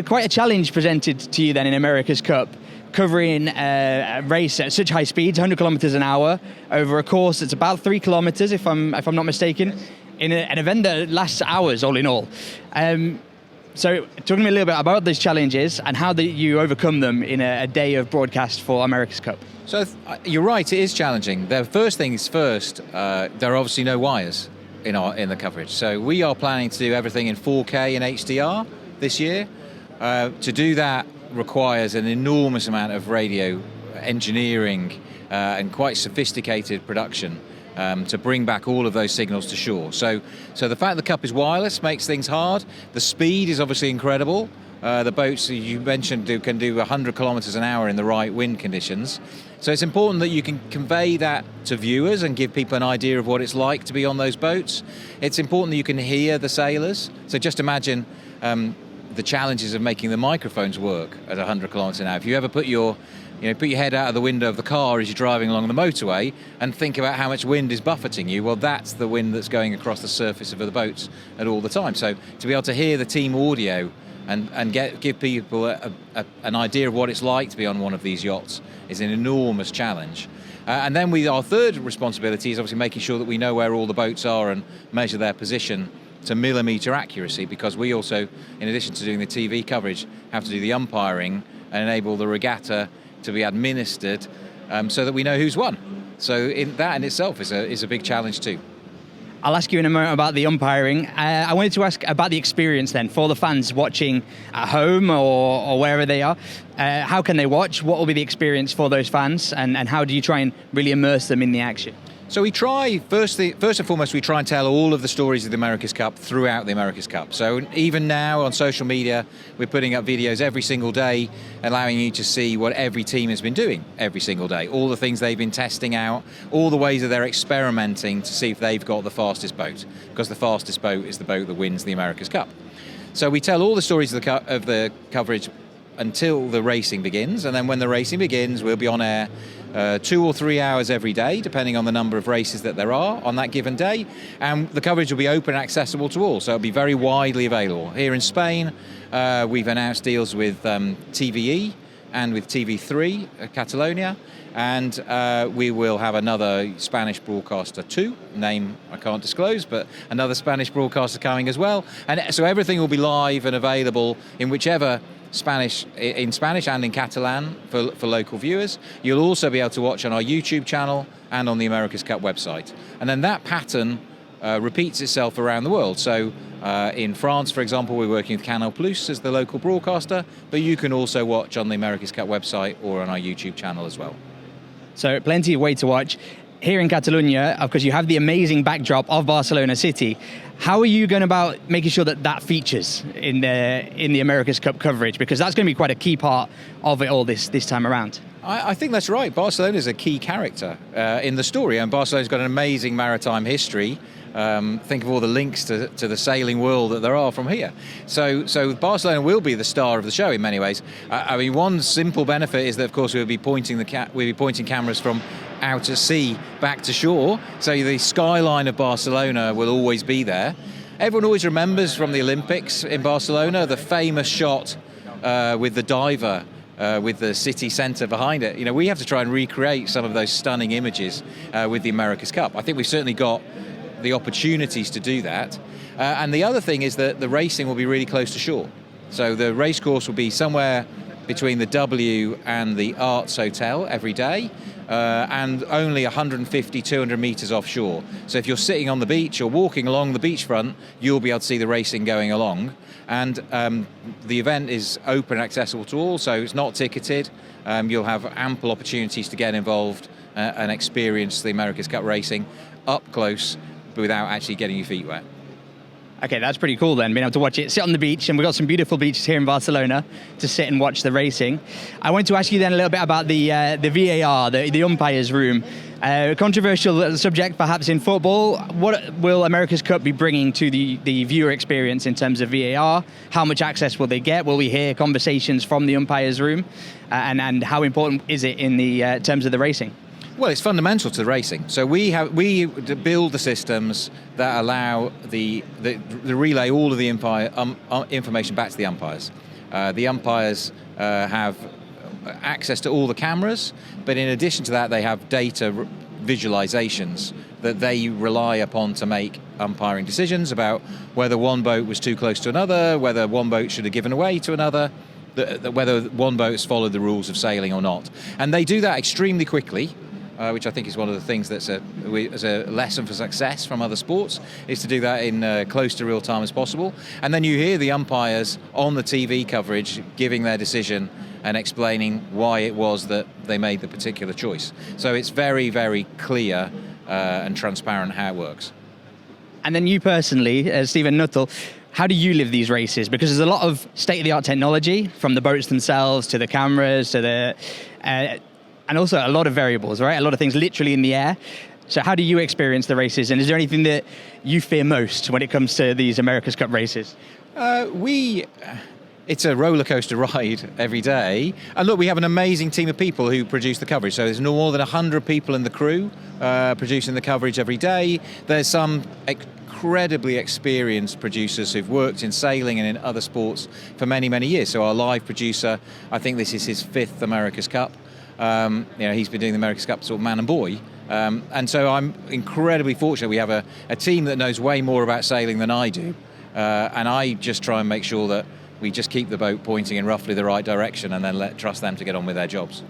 Quite a challenge presented to you then in America's Cup, covering a race at such high speeds, 100 kilometers an hour, over a course that's about 3 kilometers, if I'm not mistaken, in an event that lasts hours all in all. So talk to me a little bit about those challenges and how you overcome them in a day of broadcast for America's Cup. So you're right, it is challenging. The first things first, there are obviously no wires in the coverage. So we are planning to do everything in 4K and HDR this year. To do that requires an enormous amount of radio engineering and quite sophisticated production to bring back all of those signals to shore. So the fact the Cup is wireless makes things hard. The speed is obviously incredible. The boats you mentioned can do 100 kilometers an hour in the right wind conditions. So it's important that you can convey that to viewers and give people an idea of what it's like to be on those boats. It's important that you can hear the sailors. So just imagine the challenges of making the microphones work at 100 kilometers an hour. If you ever put your head out of the window of the car as you're driving along the motorway and think about how much wind is buffeting you, well, that's the wind that's going across the surface of the boats at all the time. So to be able to hear the team audio and give people an idea of what it's like to be on one of these yachts is an enormous challenge. And then our third responsibility is obviously making sure that we know where all the boats are and measure their position to millimetre accuracy, because we also, in addition to doing the TV coverage, have to do the umpiring and enable the regatta to be administered so that we know who's won. So that in itself is a big challenge too. I'll ask you in a moment about the umpiring. I wanted to ask about the experience then for the fans watching at home or wherever they are. How can they watch? What will be the experience for those fans, and how do you try and really immerse them in the action? So we try, first and foremost, we try and tell all of the stories of the America's Cup throughout the America's Cup. So even now on social media, we're putting up videos every single day, allowing you to see what every team has been doing every single day, all the things they've been testing out, all the ways that they're experimenting to see if they've got the fastest boat, because the fastest boat is the boat that wins the America's Cup. So we tell all the stories of the coverage until the racing begins, and then when the racing begins, we'll be on air 2 or 3 hours every day, depending on the number of races that there are on that given day. And the coverage will be open and accessible to all, so it'll be very widely available. Here in Spain, we've announced deals with TVE and with TV3, Catalonia, and we will have another Spanish broadcaster too, name I can't disclose, but another Spanish broadcaster coming as well. And so everything will be live and available in whichever in Spanish and in Catalan for local viewers. You'll also be able to watch on our YouTube channel and on the America's Cup website. And then that pattern repeats itself around the world. So in France, for example, we're working with Canal Plus as the local broadcaster, but you can also watch on the America's Cup website or on our YouTube channel as well. So plenty of way to watch. Here in Catalonia, of course, you have the amazing backdrop of Barcelona City. How are you going about making sure that features in the America's Cup coverage? Because that's going to be quite a key part of it all this time around. I think that's right. Barcelona is a key character in the story, and Barcelona's got an amazing maritime history. Think of all the links to the sailing world that there are from here. So Barcelona will be the star of the show in many ways. I mean, one simple benefit is that, of course, we'll be pointing cameras from out at sea back to shore. So the skyline of Barcelona will always be there. Everyone always remembers from the Olympics in Barcelona the famous shot with the diver with the city centre behind it. You know, we have to try and recreate some of those stunning images with the America's Cup. I think we've certainly got the opportunities to do that. And the other thing is that the racing will be really close to shore. So the race course will be somewhere between the W and the Arts Hotel every day, and only 150, 200 metres offshore. So if you're sitting on the beach or walking along the beachfront, you'll be able to see the racing going along. And the event is open and accessible to all, so it's not ticketed. You'll have ample opportunities to get involved and experience the America's Cup racing up close, but without actually getting your feet wet. Okay, that's pretty cool then, being able to watch it, sit on the beach, and we've got some beautiful beaches here in Barcelona to sit and watch the racing. I wanted to ask you then a little bit about the VAR, the umpires room. Controversial subject perhaps in football. What will America's Cup be bringing to the viewer experience in terms of VAR? How much access will they get? Will we hear conversations from the umpires room? And how important is it in the terms of the racing? Well, it's fundamental to the racing. So we build the systems that allow the relay all of the information back to the umpires. The umpires have access to all the cameras, but in addition to that, they have data visualizations that they rely upon to make umpiring decisions about whether one boat was too close to another, whether one boat should have given away to another, whether one boat has followed the rules of sailing or not. And they do that extremely quickly, which I think is one of the things that's a lesson for success from other sports, is to do that in close to real time as possible. And then you hear the umpires on the TV coverage giving their decision and explaining why it was that they made the particular choice. So it's very, very clear and transparent how it works. And then you personally, Stephen Nuttall, how do you live these races? Because there's a lot of state-of-the-art technology, from the boats themselves to the cameras to the, and also a lot of variables, right? A lot of things literally in the air. So how do you experience the races? And is there anything that you fear most when it comes to these America's Cup races? It's a roller coaster ride every day. And look, we have an amazing team of people who produce the coverage. So there's no more than 100 people in the crew producing the coverage every day. There's some incredibly experienced producers who've worked in sailing and in other sports for many, many years. So our live producer, I think this is his 5th America's Cup. He's been doing the America's Cup sort of man and boy. And so I'm incredibly fortunate. We have a team that knows way more about sailing than I do. And I just try and make sure that we just keep the boat pointing in roughly the right direction and then trust them to get on with their jobs.